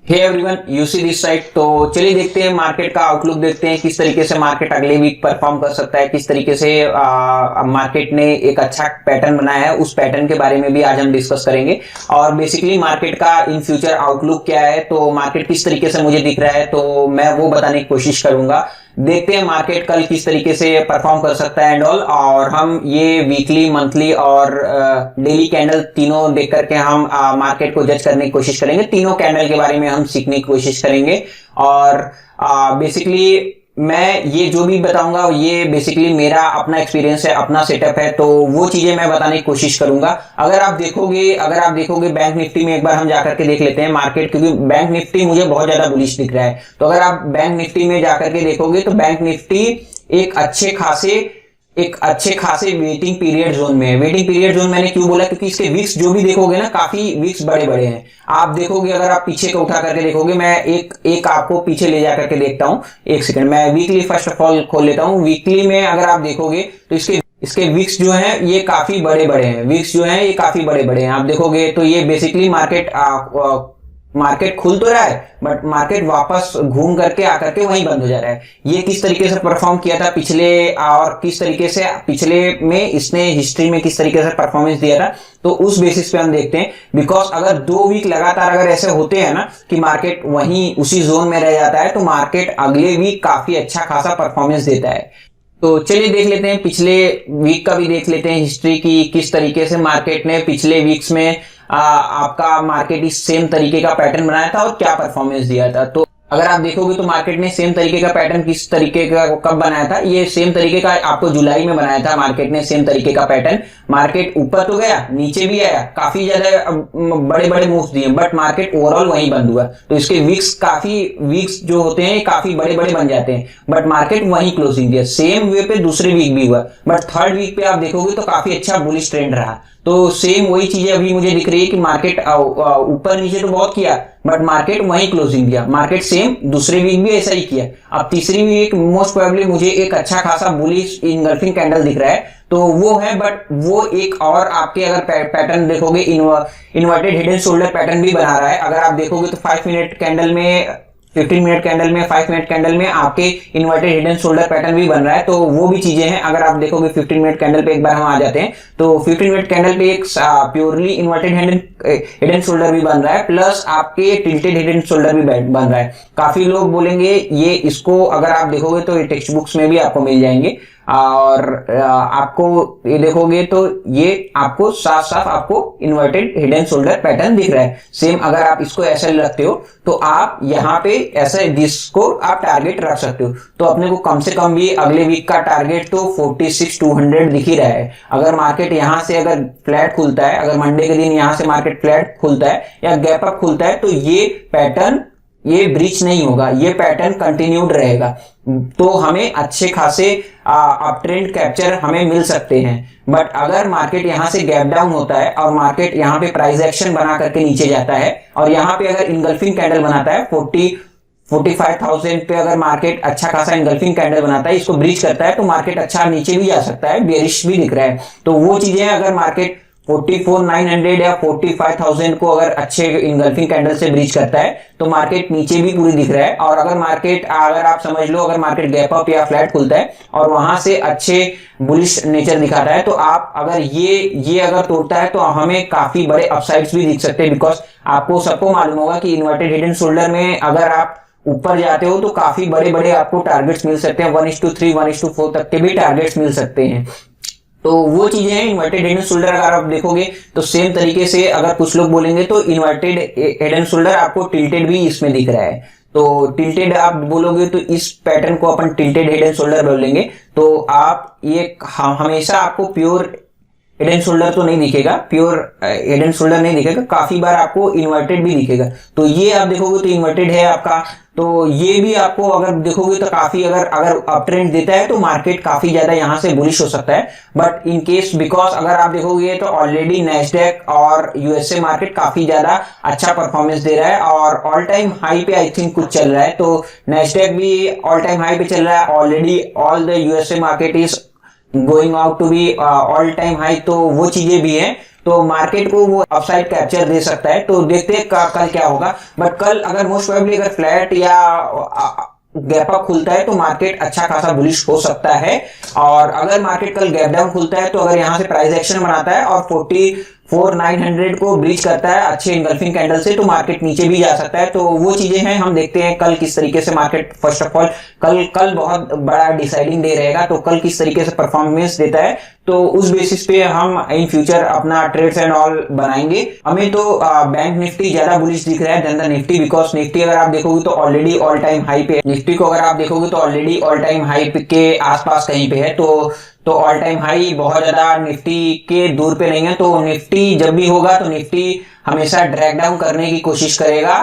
Hey everyone, you see this side. तो चलिए देखते हैं मार्केट का आउटलुक, देखते हैं किस तरीके से मार्केट अगले वीक परफॉर्म कर सकता है, किस तरीके से मार्केट ने एक अच्छा पैटर्न बनाया है, उस पैटर्न के बारे में भी आज हम डिस्कस करेंगे। और बेसिकली मार्केट का इन फ्यूचर आउटलुक क्या है, तो मार्केट किस तरीके से मुझे दिख रहा है, तो मैं वो बताने की कोशिश करूंगा। देखते हैं मार्केट कल किस तरीके से परफॉर्म कर सकता है एंड ऑल। और हम ये वीकली, मंथली और डेली कैंडल तीनों देख करके हम मार्केट को जज करने की कोशिश करेंगे। तीनों कैंडल के बारे में हम सीखने की कोशिश करेंगे। और बेसिकली मैं ये जो भी बताऊंगा ये बेसिकली मेरा अपना एक्सपीरियंस है, अपना सेटअप है, तो वो चीजें मैं बताने की कोशिश करूंगा। अगर आप देखोगे बैंक निफ्टी में एक बार हम जाकर के देख लेते हैं मार्केट, क्योंकि बैंक निफ्टी मुझे बहुत ज्यादा बुलिश दिख रहा है। तो अगर आप बैंक निफ्टी में जाकर के देखोगे तो बैंक निफ्टी एक अच्छे खासे वेटिंग पीरियड जोन में है। वेटिंग पीरियड जोन मैंने क्यों बोला, क्योंकि इसके विक्स जो भी देखोगे ना, काफी विक्स बड़े बड़े हैं। आप देखोगे, अगर आप पीछे को उठा करके देखोगे, मैं एक आपको पीछे ले जा करके देखता हूं। एक सेकंड, मैं वीकली फर्स्ट ऑफ ऑल खोल लेता हूं। वीकली में अगर आप देखोगे तो इसके विक्स जो हैं ये काफी बड़े बड़े हैं। विक्स जो हैं ये काफी बड़े बड़े हैं। आप देखोगे तो ये बेसिकली मार्केट खुल तो रहा है, बट मार्केट वापस घूम करके आकर के वहीं बंद हो जा रहा है। ये किस तरीके से परफॉर्म किया था पिछले, और किस तरीके से पिछले में इसने हिस्ट्री में किस तरीके से परफॉर्मेंस दिया था, तो उस बेसिस पे हम देखते हैं। बिकॉज अगर 2 वीक लगातार अगर ऐसे होते हैं ना कि मार्केट वहीं उसी जोन में रह जाता है, तो मार्केट अगले वीक काफी अच्छा खासा परफॉर्मेंस देता है। तो चलिए देख लेते हैं, पिछले वीक का भी देख लेते हैं हिस्ट्री की, किस तरीके से मार्केट ने पिछले वीक्स में आपका मार्केट इस सेम तरीके का पैटर्न बनाया था और क्या परफॉर्मेंस दिया था। तो अगर आप देखोगे तो मार्केट ने सेम तरीके का पैटर्न किस तरीके का कब बनाया था, ये सेम तरीके का आपको जुलाई में बनाया था मार्केट ने, सेम तरीके का पैटर्न। मार्केट ऊपर तो गया, नीचे भी आया, काफी ज्यादा बड़े बड़े मूव्स दिए, बट मार्केट ओवरऑल वहीं बंद हुआ। तो इसके वीक्स जो होते हैं काफी बड़े बड़े बन जाते हैं, बट मार्केट वहीं क्लोजिंग दिया। सेम वे पे दूसरे वीक भी हुआ, बट थर्ड वीक पे आप देखोगे तो काफी अच्छा बुलिश ट्रेंड रहा। तो सेम वही चीजें अभी मुझे दिख रही है कि मार्केट ऊपर नीचे तो बहुत किया, बट मार्केट वहीं क्लोजिंग दिया। मार्केट सेम दूसरे वीक भी ऐसा ही किया। अब तीसरी वीक मोस्ट प्रोबेबली मुझे एक अच्छा खासा बुलिश इंगल्फिंग कैंडल दिख रहा है, तो वो है, बट वो एक और आपके अगर पैटर्न देखोगे इन्वर्टेड हिडन शोल्डर पैटर्न भी बना रहा है। अगर आप देखोगे तो 5 मिनट कैंडल में, 15 मिनट कैंडल में, 5 मिनट कैंडल में आपके इन्वर्टेड हिडन शोल्डर पैटर्न भी बन रहा है। तो वो भी चीजें हैं। अगर आप देखोगे 15 मिनट कैंडल पे एक बार हम आ जाते हैं, तो 15 मिनट कैंडल पे एक प्योरली इन्वर्टेड हिडन शोल्डर भी बन रहा है, प्लस आपके टिल्टेड हिडन शोल्डर भी बन रहा है। काफी लोग बोलेंगे ये, इसको अगर आप देखोगे तो टेक्स्ट बुक्स में भी आपको मिल जाएंगे, और आपको ये देखोगे तो ये आपको साफ साफ आपको इन्वर्टेड हिडन शोल्डर पैटर्न दिख रहा है। सेम अगर आप इसको ऐसे रखते हो तो आप यहाँ पे ऐसे जिसको आप टारगेट रख सकते हो। तो अपने को कम से कम भी अगले वीक का टारगेट तो 46,200 दिख ही रहा है। अगर मार्केट यहाँ से अगर फ्लैट खुलता है, अगर मंडे के दिन यहाँ से मार्केट फ्लैट खुलता है या गैप अप खुलता है, तो ये पैटर्न ये ब्रीच नहीं होगा, ये पैटर्न कंटिन्यूड रहेगा। तो हमें अच्छे खासे अप ट्रेंड कैप्चर हमें मिल सकते हैं। बट अगर मार्केट यहां से गैप डाउन होता है और मार्केट यहां पे प्राइस एक्शन बना करके नीचे जाता है, और यहां पे अगर इंगल्फिंग कैंडल बनाता है 45,000 पे, अगर मार्केट अच्छा खासा इंगल्फिंग कैंडल बनाता है, इसको ब्रीच करता है, तो मार्केट अच्छा नीचे भी जा सकता है, बेरिश भी दिख रहा है। तो वो चीजें अगर मार्केट 44,900 या 45,000 को अगर अच्छे इंगल्फिंग कैंडल से ब्रीच करता है, तो मार्केट नीचे भी पूरी दिख रहा है। और अगर आप समझ लो, अगर मार्केट गैप अप या फ्लैट खुलता है और वहां से अच्छे बुलिश नेचर दिखाता है, तो आप अगर ये अगर तोड़ता है, तो हमें काफी बड़े अपसाइड्स भी दिख सकते हैं। बिकॉज आपको सबको मालूम होगा कि इन्वर्टेड हिडन शोल्डर में अगर आप ऊपर जाते हो तो काफी बड़े बड़े आपको टारगेट्स मिल सकते हैं। 1:3, 1:4 तक के भी टारगेट्स मिल सकते हैं। तो वो चीजें हैं। इन्वर्टेड हिडन शोल्डर अगर आप देखोगे तो सेम तरीके से, अगर कुछ लोग बोलेंगे तो इन्वर्टेड हिडन शोल्डर आपको टिल्टेड भी इसमें दिख रहा है। तो टिल्टेड आप बोलोगे तो इस पैटर्न को अपन टिल्टेड हिडन शोल्डर बोलेंगे। तो आप ये हमेशा आपको प्योर हिडन शोल्डर तो नहीं दिखेगा, प्योर हिडन शोल्डर नहीं दिखेगा, काफी बार आपको इन्वर्टेड भी दिखेगा। तो ये आप देखोगे तो इन्वर्टेड है आपका। तो ये भी आपको अगर देखोगे तो काफी अगर अप ट्रेंड देता है, तो मार्केट काफी ज्यादा यहां से बुलिश हो सकता है। बट इन केस, बिकॉज अगर आप देखोगे तो ऑलरेडी नैस्डैक और यूएसए मार्केट काफी ज्यादा अच्छा परफॉर्मेंस दे रहा है, और ऑल टाइम हाई पे आई थिंक कुछ चल रहा है। तो नैस्डैक भी ऑल टाइम हाई पे चल रहा है already. All the USA market is going out to be all time high. तो वो चीजें भी हैं। तो मार्केट को वो अपसाइड कैप्चर दे सकता है। तो देखते हैं कल क्या होगा, बट कल अगर मोस्ट प्रोबेबली अगर फ्लैट या गैप अप खुलता है तो मार्केट अच्छा खासा बुलिश हो सकता है। और अगर मार्केट कल गैप डाउन खुलता है तो अगर यहां से प्राइस एक्शन बनाता है और 44,900 को ब्रीच करता है अच्छे इनगल्फिंग कैंडल से, तो मार्केट नीचे भी जा सकता है। तो वो चीजें हैं, हम देखते हैं कल किस तरीके से मार्केट, फर्स्ट ऑफ ऑल कल बहुत बड़ा डिसाइडिंग डे रहेगा, तो कल किस तरीके से परफॉर्मेंस देता है, तो उस बेसिस पे हम इन फ्यूचर अपना ट्रेड्स एंड ऑल बनाएंगे। हमें तो बैंक निफ्टी ज्यादा बुलिश दिख रहा है then the Nifty, because Nifty अगर आप देखोगे तो ऑलरेडी ऑल टाइम हाई पे, निफ्टी को अगर आप देखोगे तो ऑलरेडी ऑल टाइम हाई के आसपास कहीं पे है। तो ऑल टाइम हाई बहुत ज्यादा निफ्टी के दूर पे नहीं है। तो निफ्टी जब भी होगा तो निफ्टी हमेशा ड्रैग डाउन करने की कोशिश करेगा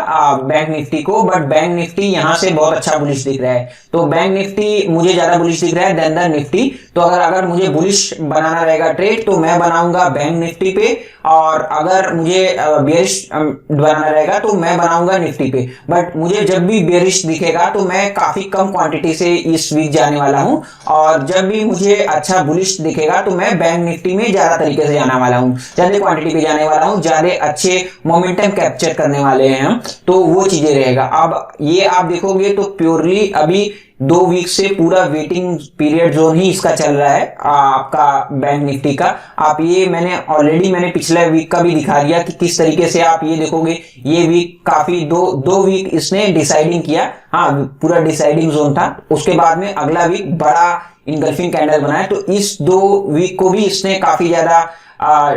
बैंक निफ्टी को, बट बैंक निफ्टी यहां से बहुत अच्छा बुलिश दिख रहा है। तो बैंक निफ्टी मुझे ज्यादा बुलिश दिख रहा है देन द निफ्टी। तो अगर मुझे बुलिश बनाना रहेगा ट्रेड तो मैं बनाऊंगा बैंक निफ्टी पे, और अगर मुझे बेरिश बनाना रहेगा तो मैं बनाऊंगा निफ्टी पे। बट मुझे जब भी बेरिश दिखेगा तो मैं काफी कम क्वांटिटी से इस वीक जाने वाला हूं, और जब भी मुझे अच्छा बुलिश दिखेगा तो मैं बैंक निफ्टी में ज्यादा तरीके से जाने वाला हूं, ज्यादा क्वांटिटी पे जाने वाला हूं, ज्यादा अच्छे मोमेंटम कैप्चर करने वाले हैं हम। तो वो चीजें रहेगा। अब ये आप देखोगे तो प्योरली अभी 2 वीक से पूरा वेटिंग पीरियड जोन ही इसका चल रहा है आपका बैंक निफ्टी का। आप ये मैंने पिछले वीक का भी दिखा दिया कि किस तरीके से आप ये देखोगे, ये वीक काफी दो वीक इसने डिसाइडिंग किया, हाँ पूरा डिसाइडिंग जोन था। उसके बाद में अगला वीक बड़ा इनगल्फिंग कैंडल बनाया, तो इस 2 वीक को भी इसने काफी ज्यादा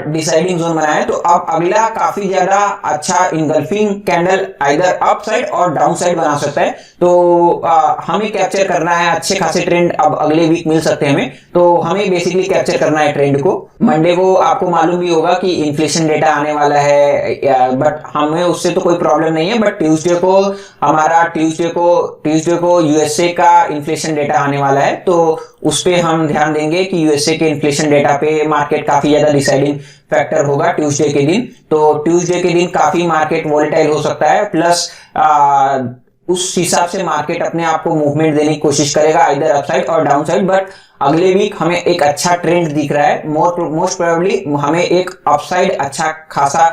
डिसाइडिंग जोन बनाया है। तो अब अगला काफी ज्यादा अच्छा engulfing candle either up side और डाउन साइड बना सकता है। तो हमें कैप्चर करना है अच्छे खासे ट्रेंड, अब अगले वीक मिल सकते हैं हमें। तो हमें बेसिकली कैप्चर करना है ट्रेंड को। मंडे को आपको मालूम भी होगा कि इन्फ्लेशन डेटा आने वाला है, बट हमें उससे तो कोई प्रॉब्लम नहीं है। बट ट्यूसडे को यूएसए का इन्फ्लेशन डेटा आने वाला है, तो उस पे हम ध्यान देंगे कि यूएसए के इन्फ्लेशन डेटा पे मार्केट काफी ज्यादा डिसाइडिंग फैक्टर होगा ट्यूसडे के दिन। तो ट्यूसडे के दिन काफी मार्केट वोलेटाइल हो सकता है, प्लस उस हिसाब से मार्केट अपने आप को मूवमेंट देने की कोशिश करेगा इधर अपसाइड और डाउन साइड। बट अगले वीक हमें एक अच्छा ट्रेंड दिख रहा है, मोस्ट प्रोबेबली हमें एक अपसाइड अच्छा खासा,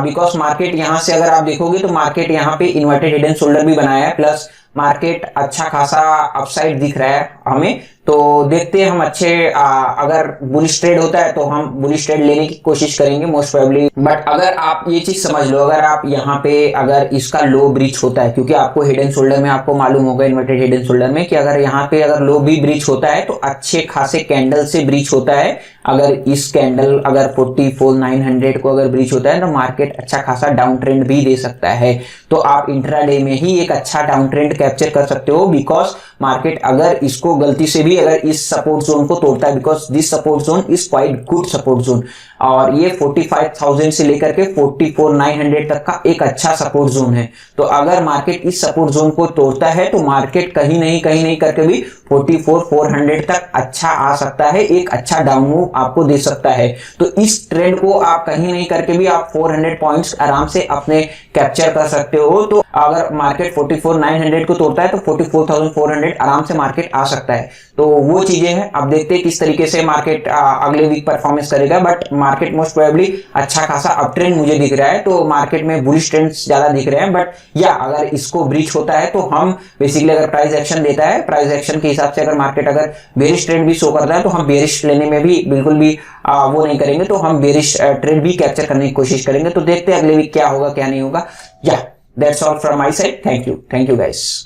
बिकॉज मार्केट यहां से अगर आप देखोगे तो मार्केट यहां पे इन्वर्टेड हिडन शोल्डर भी बनाया है, प्लस मार्केट अच्छा खासा अपसाइड दिख रहा है हमें। तो देखते हैं हम अच्छे अगर बुलिश ट्रेड होता है तो हम बुलिश ट्रेड लेने की कोशिश करेंगे मोस्ट प्रोबेबली। बट अगर आप ये चीज समझ लो, अगर आप यहाँ पे अगर इसका लो ब्रीच होता है, क्योंकि आपको हिडन शोल्डर में आपको मालूम होगा इन्वर्टेड हिडन शोल्डर में कि अगर यहाँ पे अगर लो भी ब्रीच होता है तो अच्छे खासे कैंडल से ब्रीच होता है। अगर इस कैंडल अगर 44,900 को अगर ब्रीच होता है तो मार्केट अच्छा खासा डाउन ट्रेंड भी दे सकता है। तो आप इंट्राडे में ही एक अच्छा डाउन ट्रेंड कैप्चर कर सकते हो, बिकॉज मार्केट अगर इसको गलती से भी अगर इस सपोर्ट जोन को तोड़ता है, because this support zone is quite good support zone, और ये 45,000 से लेकर के 44,900 तक का एक अच्छा सपोर्ट जोन है। तो अगर मार्केट इस सपोर्ट जोन को तोड़ता है तो मार्केट कहीं नहीं करके भी 44,400 तक अच्छा आ सकता है, एक अच्छा डाउन मूव आपको दे सकता है। तो इस ट्रेंड को आप कहीं नहीं करके भी आप 400 पॉइंट्स आराम से अपने कैप्चर कर सकते हो। तो अगर मार्केट 44,900 को तोड़ता है तो 44,400 आराम से मार्केट आ सकता है। तो वो चीजें हैं, अब देखते हैं किस तरीके से मार्केट अगले वीक परफॉर्मेंस करेगा। बट मार्केट मोस्ट प्रोबेबली अच्छा खासा अप ट्रेंड मुझे दिख रहा है, तो मार्केट में बुलिश ट्रेंड्स ज्यादा दिख रहे हैं। बट या अगर इसको ब्रीच होता है तो हम बेसिकली अगर प्राइस एक्शन देता है, प्राइस एक्शन के हिसाब से अगर मार्केट अगर बेरिश ट्रेंड भी शो करता है तो हम बेरिश लेने में भी बिल्कुल भी वो नहीं करेंगे, तो हम बेरिश ट्रेंड भी कैप्चर करने की कोशिश करेंगे। तो देखते हैं अगले वीक क्या होगा क्या नहीं होगा। या that's all from my side. Thank you guys.